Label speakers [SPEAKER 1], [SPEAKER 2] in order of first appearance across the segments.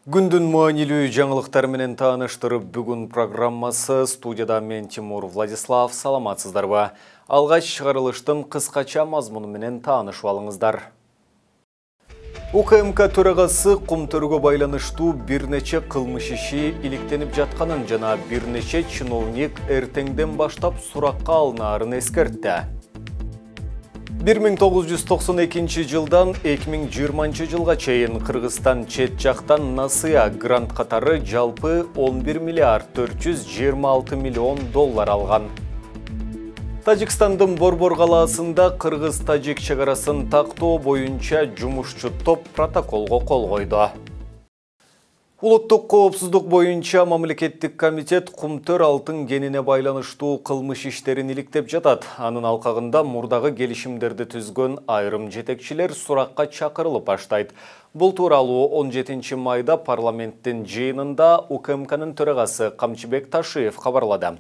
[SPEAKER 1] Күндүн маанилүү жаңылыктар менен тааныштырып, бүгүн программасы студияда мен Тимур Владислав. Саламатсыздарбы. Алгач чыгарылыштын кыскача мазмуну менен таанышып алыңыздар. УКМК төрагасы Кумтөргө байланыштуу бир нече кылмыш иши иликтенип жатканын жана бир нече чиновник эртеңден баштап суракка алынаарын эскертти. 1992 жылдан 2020 жылга чейин Кыргызстан чет жактан насыя грант катары жалпы 11 миллиард 426 миллион доллар алган. Тажикстандын Борбор калаасында Кыргыз-Тажик чегарасын тактоо боюнча жумушчу топ протоколго кол койду. Улуттук коопсуздук боюнча мамлекеттик комитет Кумтөр алтын кенине байланыштуу кылмыш иштерин иликтеп жатат. Анын алкагында мурдагы келишимдерди түзгөн айрым жетекчилер суракка чакырылып баштайт. Бул тууралуу 17 майда парламенттин жыйынында УКМКнын төрагасы Камчыбек Ташиев кабарлады.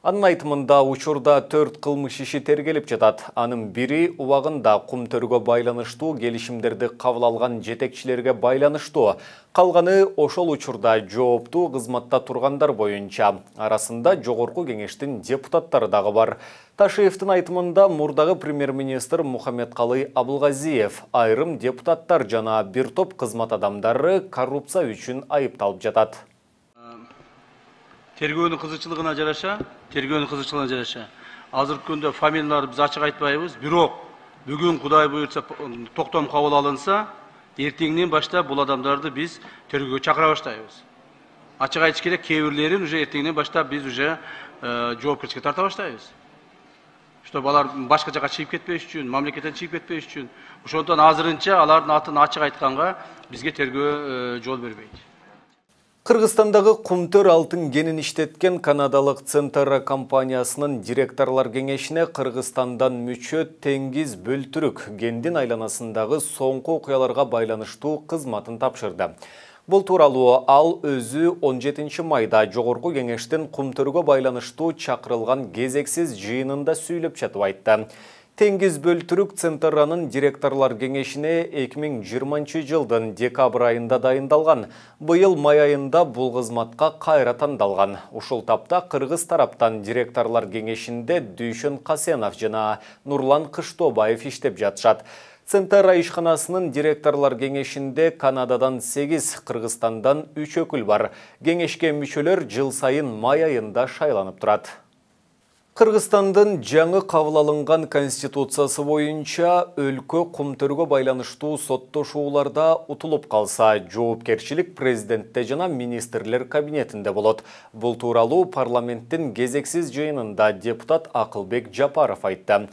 [SPEAKER 1] Анын айтымында учурда 4 кылмыш иши тергелип жатат. Анын бири убагында Кумтөргө байланыштуу келишимдерди кабыл алган жетекчилерге байланыштуу. Калганы ошол учурда жооптуу кызматта тургандар боюнча. Арасында жогорку кеңештин депутаттары дагы бар. Ташиевдин айтымында мурдагы премьер-министр Мухаммедкалый Абылгазиев айрым депутаттар жана бир топ кызмат адамдары коррупция үчүн айыпталып жатат.
[SPEAKER 2] Тергөөнүн кызыкчылыгына жараша, азыркы күндө фамилияларды биз ачык айтпайбыз, бирок бүгүн Кудай буйрса токтом кабыл алынса, эртеңден баштап бул адамдарды биз тергөөгө чакыра баштайбыз. Ачык айтыш керек, кээ бирлерин уже эртеңден баштап биз уже жоопкерчиликке тарта баштайбыз. Чтобы алар башка жака чыгып кетпеш үчүн, мамлекеттен чыгып кетпеш үчүн, ошондон азырынча алардын атын ачык айтканга бизге тергөө жол бербейт.
[SPEAKER 1] Кыргызстандагы Кумтөр алтын кенин иштеткен канадалык Центра компаниясынын директорлор кеңешине Кыргызстандан мүчө Теңиз Бөлтүрүк кендин айланасындагы соңку окуяларга байланыштуу кызматын тапшырды. Бул тууралуу ал өзү 17 майда жогорку кеңештин Кумтөргө байланыштуу чакырылган кезексиз жыйынында сүйлөп жатып айтты. Теңиз Бөлтүрүк Центранын директорлор кеңешине 2020 жылдын декабрь айында дайындалган. Быйыл май айында бул кызматка кайра тандалган. Ушул тапта Кыргыз тараптан директорлор кеңешинде Дүйшөн Касенов жана Нурлан Кыштобаев иштеп жатышат. Центра ишканасынын директорлор кеңешинде Канададан 8, Кыргызстандан 3 өкүл бар. Кеңешке мүчөлөр жыл сайын май айында шайланып турат. Кыргызстандын жаңы кабыл алынган конституциясы боюнча өлкө Кумтөргө байланыштуу соттошууларда утулуп калса, жоопкерчилик президентте жана министрлер кабинетинде болот. Бул тууралуу парламенттин кезексиз жыйынында депутат Акылбек Жапаров айтты.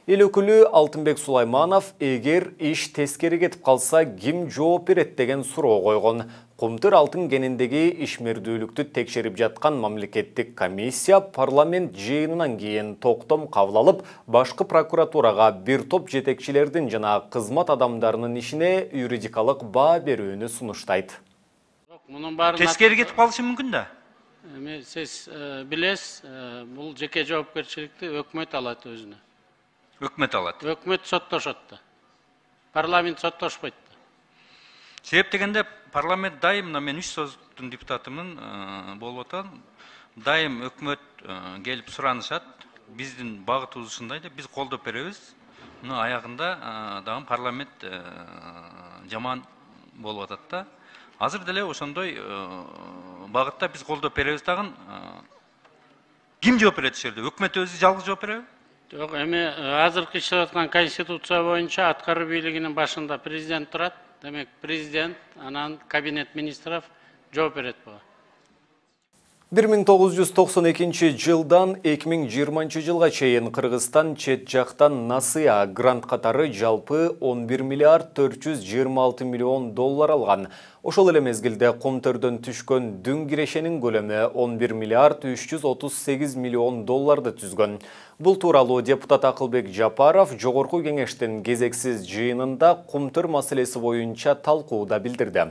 [SPEAKER 1] Эл өкүлү Алтынбек Сулайманов эгер иш тескери кетип калса ким жооп берет деген суроо койгон. Кумтөр алтын кениндеги ишмердүүлүктү текшерип жаткан мамлекеттик комиссия парламент жыйынынан кийин токтом кабыл алып, башкы прокуратурага бир топ жетекчилердин жана кызмат адамдарынын ишине юридикалык баа берүүнү сунуштайт.
[SPEAKER 3] Тескери кетип калышы мүмкүн да.
[SPEAKER 4] Сиз билесиз, бул жеке жоопкерчиликти өкмөт алат өзүнө.
[SPEAKER 3] Өкмөт алат.
[SPEAKER 4] Өкмөт соттошот. Парламент соттошпойт.
[SPEAKER 3] Себеп дегенде парламент дайым, мен 3 соттун депутатымын болуп атам. Дайым өкмөт келип суранышат. Биздин багытыбыз ушундай деп биз колдоп беребиз. Мына аягында дагы парламент жаман болуп атат да. Азыр деле ошондой багытта биз колдоп беребиз дагы. Ким жооп берет ошол жерде? Өкмөт өзү жалгыз жооп береби?
[SPEAKER 4] Жок, эми азыркы иштеп аткан конституция боюнча аткаруу бийлигинин башында президент турат. Демек, президент, анан кабинет министров жооп берет буга.
[SPEAKER 1] 1992 жылдан 2020 жылга чейин Кыргызстан чет жактан насыя грант катары жалпы 11 миллиард 426 миллион доллар алган. Ошол эле мезгилде Кумтөрдөн түшкөн дүң кирешенин көлөмү 11 миллиард 338 миллион долларды түзгөн. Бул тууралуу депутат Акылбек Жапаров жогорку кеңештин кезексиз жыйынында Кумтөр маселеси боюнча талкууда билдирди.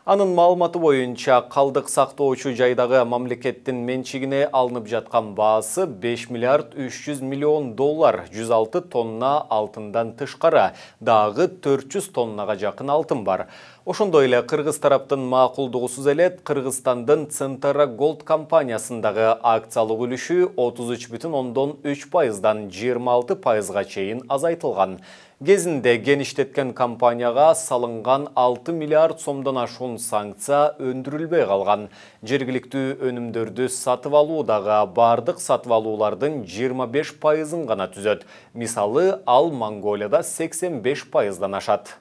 [SPEAKER 1] Анын маалыматы боюнча калдык сактоочу жайдагы мамлекеттин менчигине алынып жаткан баасы 5 миллиард 300 миллион доллар, 106 тонна алтындан тышкары, дагы 400 тоннага жакын алтын бар. Ошондой эле кыргыз тараптын макулдугусуз эле Кыргызстандын Центара Голд компаниясындагы акциялык үлүшү 33,3%дан 26%га чейин азайтылган. Кезинде геништеткен компанияга салынган 6 миллиард сомдон ашуун санкция өндүрүлбөй калган. Жергиликтүү өнүмдөрдү сатып алуудагы бардык сатып алуулардын 25%-ын гана түзөт. Мисалы, ал Монголияда 85%дан ашат.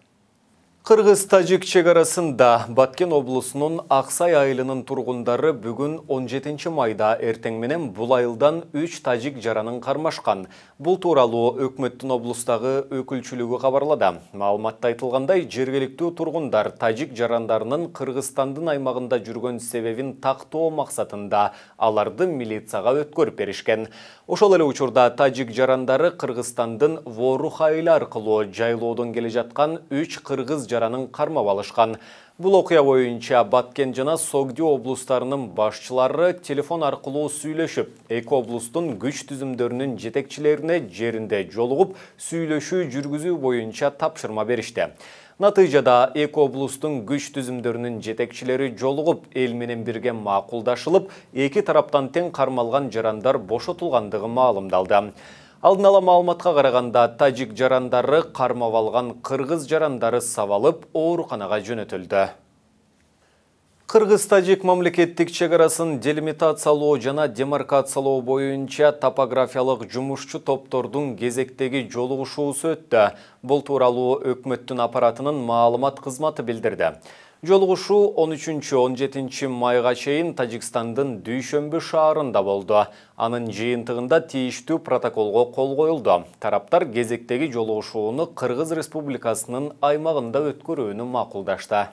[SPEAKER 1] Кыргыз-Тажик чегарасында Баткен облусунун Аксай айылынын тургундары бүгүн 17 майда эртең менен бул айылдан 3 тажик жаранын кармашкан. Бул тууралуу өкмөттүн облустагы өкүлчүлүгү кабарлады. Маалыматта айтылгандай, жергиликтүү тургундар тажик жарандарынын Кыргызстандын аймагында жүргөн себебин тактоо максатында аларды милицияга өткөрүп беришкен. Ошол эле учурда тажик жарандары Кыргызстандын Ворух айылы аркылуу жайлоодон келе жаткан 3 кыргыз жаранын кармап алышкан. Бул окуя боюнча Баткен жана Согди облустарынын башчылары телефон аркылуу сүйлөшүп, эки облустун күч түзүмдөрүнүн жетекчилерине жеринде жолугуп, сүйлөшүү жүргүзүү боюнча тапшырма беришти. Натыйжада эки облустун күч түзүмдөрүнүн жетекчилери жолугуп, эл менен бирге макулдашылып, эки тараптан тең кармалган жарандар бошотулгандыгы маалымдалды. Алдын ала маалыматка караганда, тажик жарандары кармап алган кыргыз жарандары сабалып, ооруканага жөнөтүлдү. Кыргыз-Тажик мамлекеттик чегарасын делимитациялоо жана демаркациялоо боюнча топографиялык жумушчу топтордун кезектеги жолугушуусу өттү. Бул тууралуу өкмөттүн аппаратынын маалымат кызматы билдирди. Жолугушуу 13-17 майга чейин Тажикстандын Дүйшөмбү шаарында болду. Анын жыйынтыгында тийиштүү протоколго кол коюлду. Тараптар кезектеги жолугушууну Кыргыз Республикасынын аймагында өткөрүүнү макулдашты.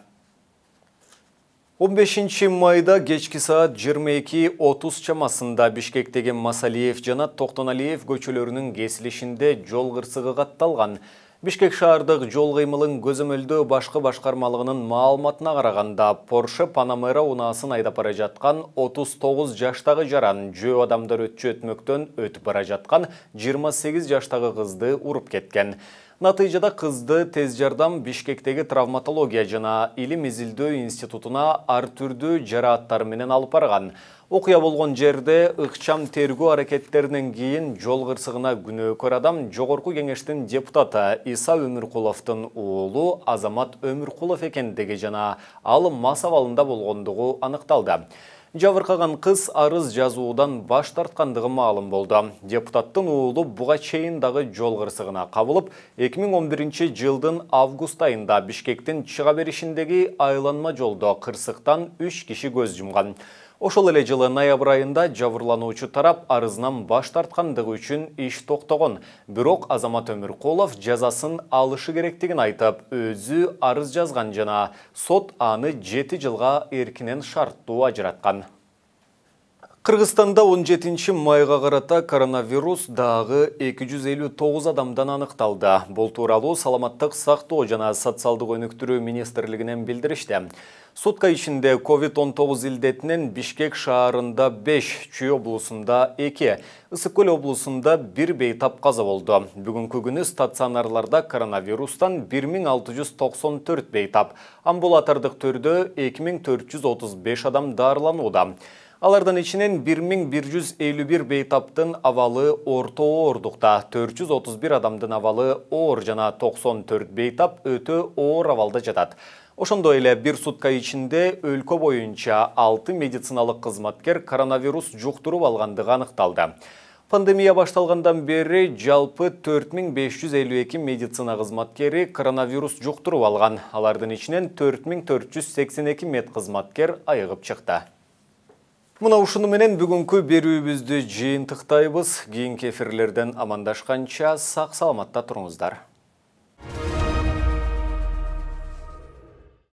[SPEAKER 1] 15 майда кечки саат 22:30 чамасында Бишкектеги Масалиев жана Токтоналиев көчөлөрүнүн кесилишинде жол кырсыгы катталган. Бишкек шаардык жол кыймылын көзөмөлдөө башкы башкармалыгынын маалыматына караганда, Porsche Panamera унаасын айдап бара жаткан 39 жаштагы жаран жөө адамдар өтчү-өтмөктөн өтүп бара жаткан 28 жаштагы кызды уруп кеткен. Натыйжада кызды тез жардам Бишкектеги травматология жана илим изилдөө институтуна ар түрдүү жарааттар менен алып барган. Окуя болгон жерде ыкчам тергөө аракеттеринен кийин жол кырсыгына күнөөкөр адам Жогорку кеңештин депутаты Иса Өмүркуловдун уулу Азамат Өмүркулов экендиги жана ал мас абалында болгондугу аныкталды. Жабыркаган кыз арыз жазуудан баш тарткандыгы маалым болду. Депутаттын уулу буга чейин дагы жол кырсыгына кабылып, 2011 жылдын август айында Бишкектин чыга беришиндеги айланма жолдо кырсыктан 3 киши көз жумган. Ошол эле жылы ноябрь айында жабырлануучу тарап арызынан баш тарткандыгы үчүн иш токтогон. Бирок Азамат Өмүркулов жазасын алышы керектигин айтып, өзү арыз жазган жана сот аны 7 жылга эркинен шарттуу ажыраткан. Кыргызстанда 17 майга карата коронавирус дагы 259 адамдан аныкталды. Бул тууралуу Саламаттык сактоо жана социалдык өнүктүрүү министрлигинен билдиришти. Сутка ичинде COVID-19 илдетинен Бишкек шаарында 5, Чүй облусунда 2, Ысык-Көл облусунда 1 бейтап каза болду. Бүгүнкү күнү стационарларда коронавирустан 1694 бейтап, амбулатордук түрдө 2435 адам дарыланууда. Алардан ичинен 1151 бейтаптын абалы орто оордукта, 431 адамдын абалы оор жана 94 бейтап өтө оор абалда жатат. Ошондой эле бир сутка ичинде өлкө боюнча 6 медициналык кызматкер коронавирус жуктуруп алгандыгы аныкталды. Пандемия башталгандан бери жалпы 4552 медицина кызматкери коронавирус жуктуруп алган. Алардын ичинен 4482 медкызматкер айыгып чыкты. Мына ушуну менен бүгүнкү берүүбүздү жыйынтыктайбыз. Кийинки эфирлерден амандашканча сак саламатта туруңуздар.